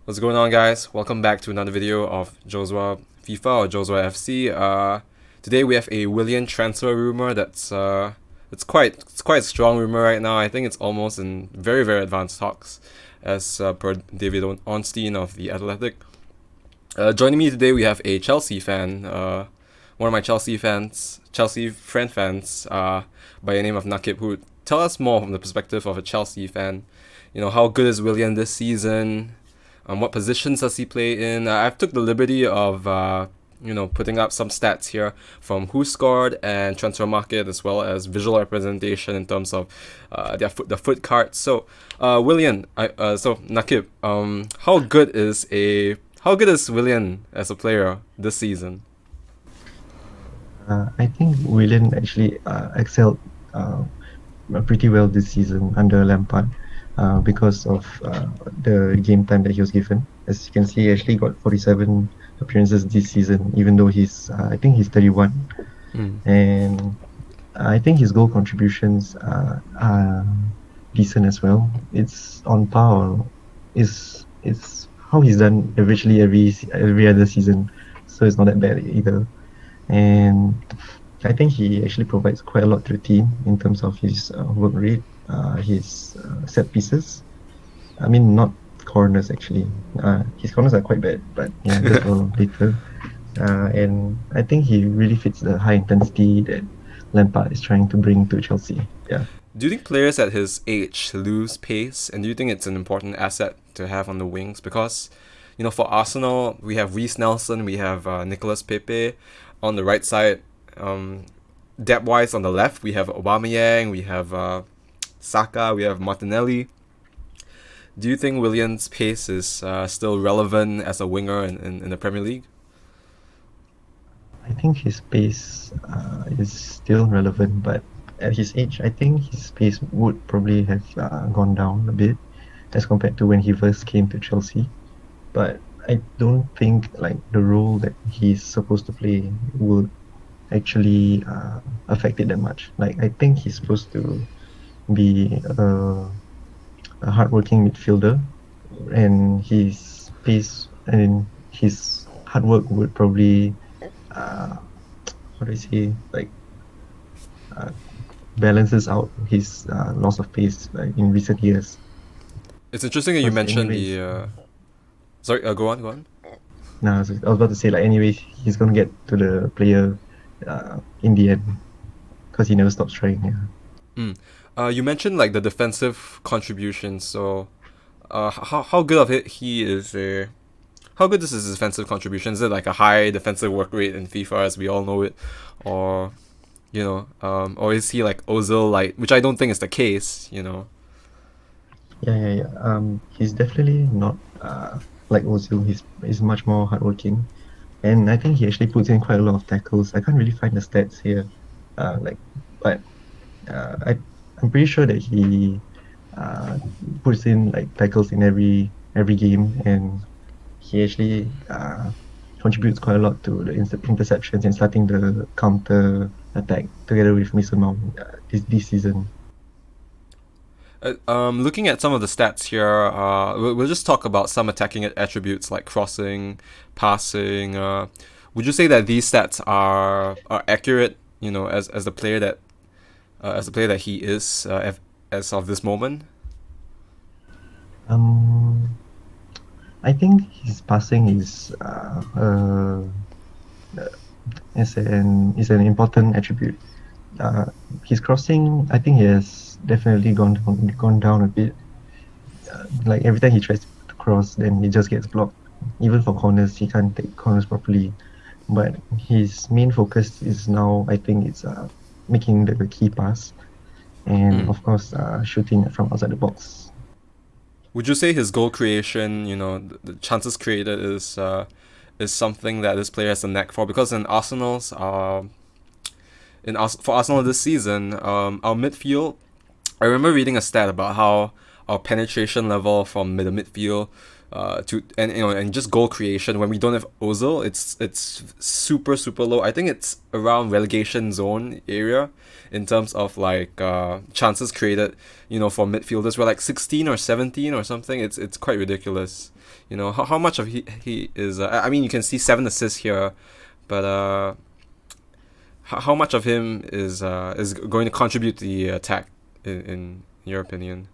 What's going on, guys? Welcome back to another video of Jozua FIFA or Jozua FC. Today we have a Willian transfer rumor that's it's quite a strong rumor right now. I think it's almost in very advanced talks, as per David Ornstein of the Athletic. Joining me today we have a Chelsea fan, one of my Chelsea friend fans, by the name of Nakib, who tell us more from the perspective of a Chelsea fan. You know, how good is Willian this season? What positions does he play in? I've took the liberty of putting up some stats here from who scored and transfer market, as well as visual representation in terms of the foot cards. So Willian, so Nakib, how good is Willian as a player this season? I think Willian actually excelled pretty well this season under Lampard because of the game time that he was given. As you can see, he actually got 47 appearances this season, even though I think he's 31. And I think his goal contributions are decent as well. It's on par. It's how he's done averagely every other season, so it's not that bad either. And I think he actually provides quite a lot to the team in terms of his work rate, his set pieces. I mean, not corners actually. His corners are quite bad, but yeah, that's for later. And I think he really fits the high intensity that Lampard is trying to bring to Chelsea. Yeah. Do you think players at his age lose pace, and do you think it's an important asset to have on the wings? Because, you know, for Arsenal, we have Reece Nelson, we have Nicolas Pepe on the right side. Depth-wise on the left, we have Aubameyang, we have Saka, we have Martinelli. Do you think Willian's pace is still relevant as a winger in the Premier League? I think his pace is still relevant, but at his age, I think his pace would probably have gone down a bit as compared to when he first came to Chelsea. But I don't think like the role that he's supposed to play would actually affect it that much. Like, I think he's supposed to be a hardworking midfielder, and his pace and his hard work would probably how do I say, like balances out his loss of pace in recent years. It's interesting that you But mentioned anyways, the. Sorry, go on. I was about to say, like, anyways, he's gonna get to the player in the end because he never stops trying. Yeah. You mentioned like the defensive contributions. So, how good of it he is? How good is his defensive contribution? Is it like a high defensive work rate in FIFA, as we all know it, or or is he like Ozil light? Which I don't think is the case. Yeah. He's definitely not like Ozil. He's much more hardworking, and I think he actually puts in quite a lot of tackles. I can't really find the stats here, but I'm pretty sure that he puts in like tackles in every game, and he actually contributes quite a lot to the interceptions and starting the counter attack together with Mason Mount this season. Looking at some of the stats here, we'll just talk about some attacking attributes like crossing, passing. Would you say that these stats are accurate? As the player that he is as of this moment. I think his passing is an important attribute. His crossing, I think he has definitely gone down a bit. Like every time he tries to cross, then he just gets blocked. Even for corners, he can't take corners properly. But his main focus is now, I think, it's making the key pass, and of course, shooting from outside the box. Would you say his goal creation, the chances created is something that this player has a knack for? Because in Arsenal's for Arsenal this season, our midfield, I remember reading a stat about how our penetration level from the midfield to and just goal creation when we don't have Ozil, it's super low. I think it's around relegation zone area in terms of like chances created, for midfielders. We're like 16 or 17 or something. It's quite ridiculous. How much of he is I mean, you can see 7 assists here, but how much of him is going to contribute to the attack in your opinion?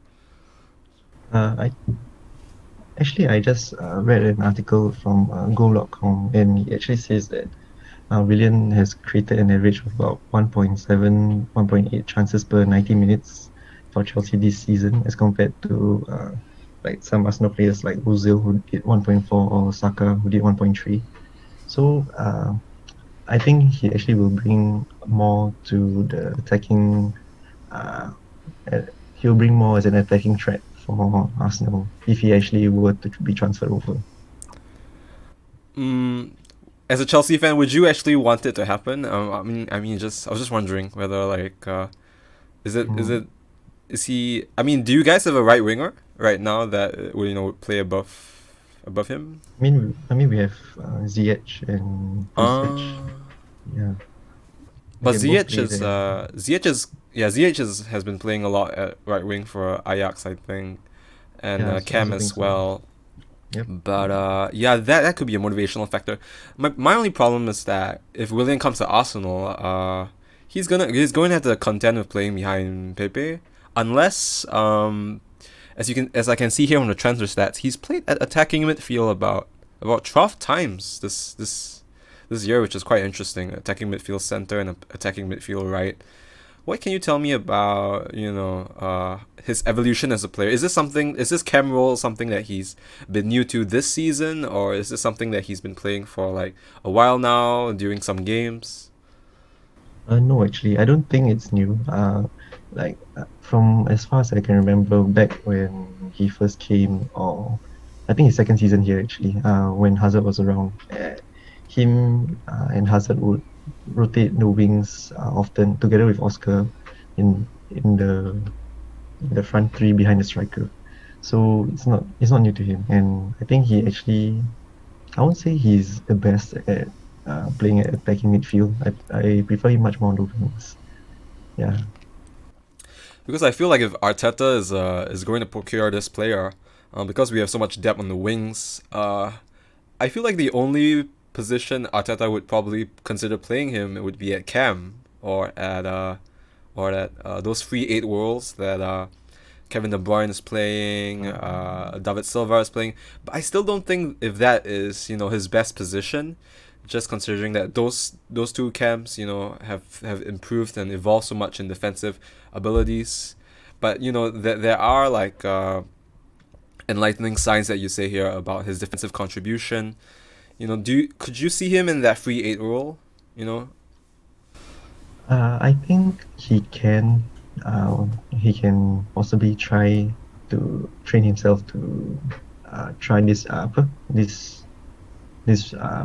I just read an article from goal.com, and he actually says that Willian has created an average of about 1.7, 1.8 chances per 90 minutes for Chelsea this season, as compared to like some Arsenal players like Ozil, who did 1.4, or Saka, who did 1.3. So I think he actually will bring more to the attacking. He'll bring more as an attacking threat for Arsenal if he actually were to be transferred over. As a Chelsea fan, would you actually want it to happen? I was just wondering whether like, is he? I mean, do you guys have a right winger right now that would play above him? I mean, we have Ziyech and Ziyech. Yeah. But Ziyech has been playing a lot at right wing for Ajax, I think, and Cam as well. Yep. But that could be a motivational factor. My only problem is that if Willian comes to Arsenal, he's going to have to contend with playing behind Pepe, unless as I can see here on the transfer stats, he's played at attacking midfield about 12 times this year, which is quite interesting. Attacking midfield center and attacking midfield right. What can you tell me about his evolution as a player? Is this cam role something that he's been new to this season, or is this something that he's been playing for like a while now during some games? No, actually, I don't think it's new. From as far as I can remember, back when he first came, or I think his second season here actually, when Hazard was around, him and Hazard would rotate the wings often together with Oscar in the front three behind the striker. So it's not new to him, and I think he actually, I won't say he's the best at playing at attacking midfield. I prefer him much more on the wings. Yeah. Because I feel like if Arteta is going to procure this player, because we have so much depth on the wings, I feel like the only position Arteta would probably consider playing him would be at cam, or at those free 8 roles that Kevin De Bruyne is playing, David Silva is playing. But I still don't think if that is his best position, just considering that those two cams have improved and evolved so much in defensive abilities. But there are like enlightening signs that you say here about his defensive contribution. Could you see him in that free 8 role? I think he can. He can possibly try to train himself to try this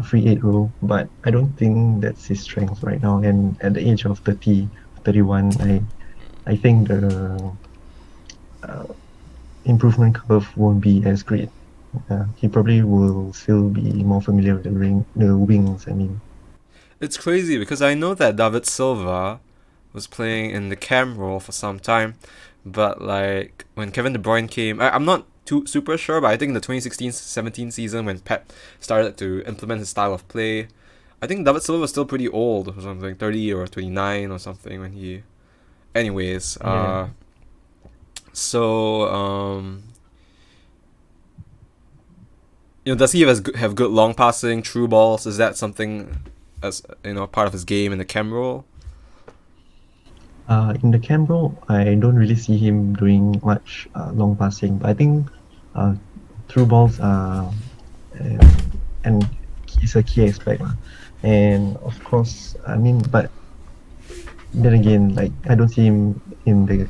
free 8 role, but I don't think that's his strength right now. And at the age of 30, 31, I think the improvement curve won't be as great. He probably will still be more familiar with the wings. I mean, it's crazy because I know that David Silva was playing in the cam role for some time, but like when Kevin De Bruyne came, I'm not too super sure, but I think in the 2016-17 season when Pep started to implement his style of play, I think David Silva was still pretty old or something, 30 or 29 or something when he. Anyways, Yeah. Does he have good long passing, true balls? Is that something as part of his game in the cam role? In the cam role, I don't really see him doing much long passing, but I think through balls and he's a key aspect. And of course, I mean, but then again, like I don't see him in the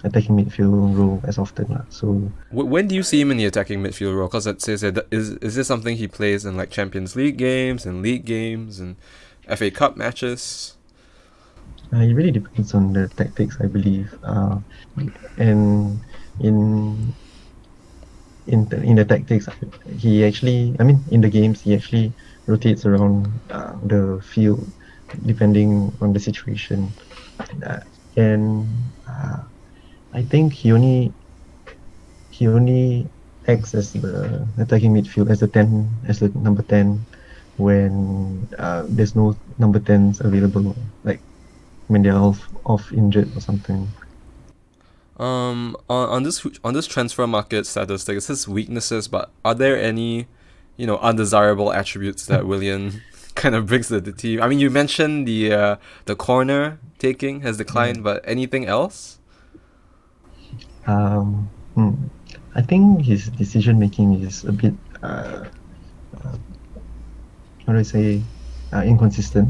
attacking midfield role as often. So when do you see him in the attacking midfield role? Because it says that is this something he plays in like Champions League games and league games and FA Cup matches? it really depends on the tactics, I believe. And in in the tactics, he actually, I mean, in the games, he actually rotates around the field depending on the situation. And I think he only acts as the attacking midfield, as the number 10 when there's no number 10s available, like when they're off injured or something. On this transfer market statistic, it says weaknesses, but are there any, undesirable attributes that Willian kind of brings to the team? I mean, you mentioned the corner taking has declined, but anything else? I think his decision making is a bit how do I say, inconsistent.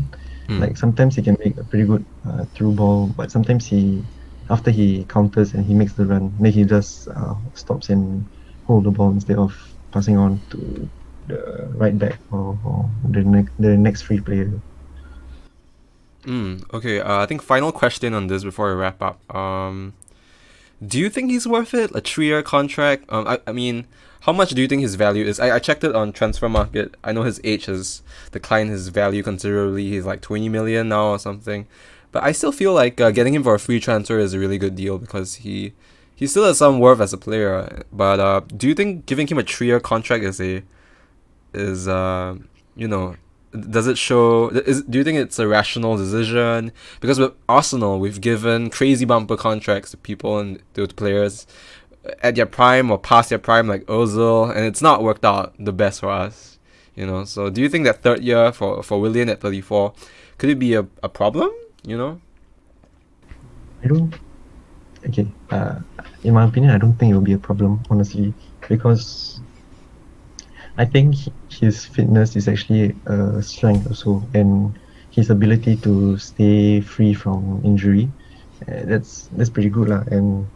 Like sometimes he can make a pretty good through ball, but sometimes after he counters and he makes the run, then he just stops and hold the ball instead of passing on to the right back or the next free player. Okay, I think final question on this before we wrap up. Do you think he's worth it? A 3-year contract? I mean, how much do you think his value is? I checked it on transfer market. I know his age has declined his value considerably. He's like 20 million now or something. But I still feel like getting him for a free transfer is a really good deal because he still has some worth as a player. But do you think giving him a 3-year contract does it show? Do you think it's a rational decision? Because with Arsenal, we've given crazy bumper contracts to people and to players at their prime or past their prime, like Ozil, and it's not worked out the best for us. So do you think that 3rd year for Willian at 34 could it be a problem? I don't. Okay. In my opinion, I don't think it will be a problem, honestly, because I think his fitness is actually a strength also, and his ability to stay free from injury, that's pretty good lah. And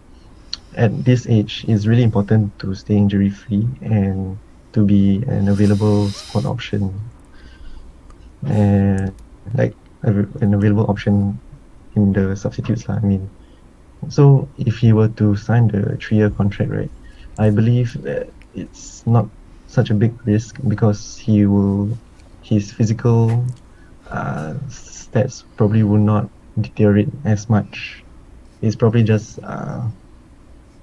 at this age, it's really important to stay injury free and to be an available squad option, and like an available option in the substitutes lah. I mean, so if he were to sign the 3-year contract, right, I believe that it's not such a big risk because his physical stats probably will not deteriorate as much. It's probably just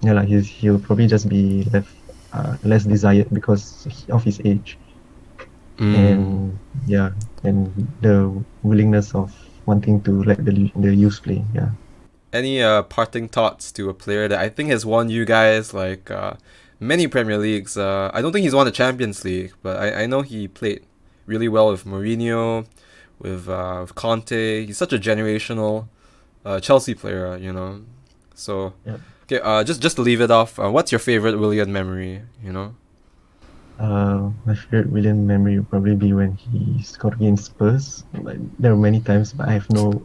he'll probably just be left less desired because of his age. And the willingness of wanting to let the youth play. Any parting thoughts to a player that I think has won you guys like many Premier Leagues? I don't think he's won the Champions League, but I know he played really well with Mourinho, with Conte. He's such a generational Chelsea player, So, okay, just to leave it off, what's your favorite Willian memory? My favorite Willian memory would probably be when he scored against Spurs. Like, there were many times, but I have no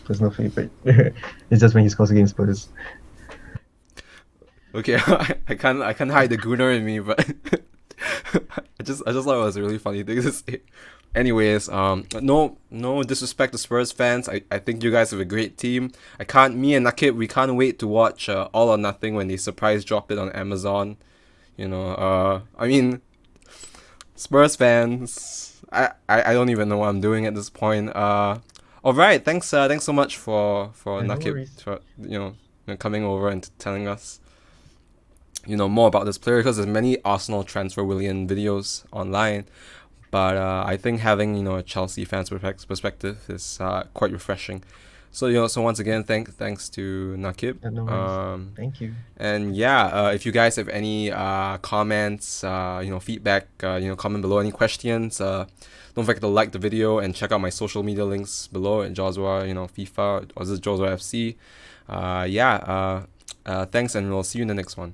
personal favorite. It's just when he scores against Spurs. Okay, I can't hide the gooner in me, but I just thought it was a really funny thing to say. Anyways, no disrespect to Spurs fans. I think you guys have a great team. Me and Nakib, we can't wait to watch All or Nothing when they surprise drop it on Amazon. I mean, Spurs fans, I don't even know what I'm doing at this point. All right, thanks so much for Nakib for coming over and telling us more about this player, because there's many Arsenal transfer Willian videos online, but I think having a Chelsea fans perspective is quite refreshing. So once again, thanks to Nakib. Thank you. And if you guys have any comments, feedback, comment below. Any questions, don't forget to like the video and check out my social media links below at Jozua, FIFA, or is it Jozua FC? Thanks, and we'll see you in the next one.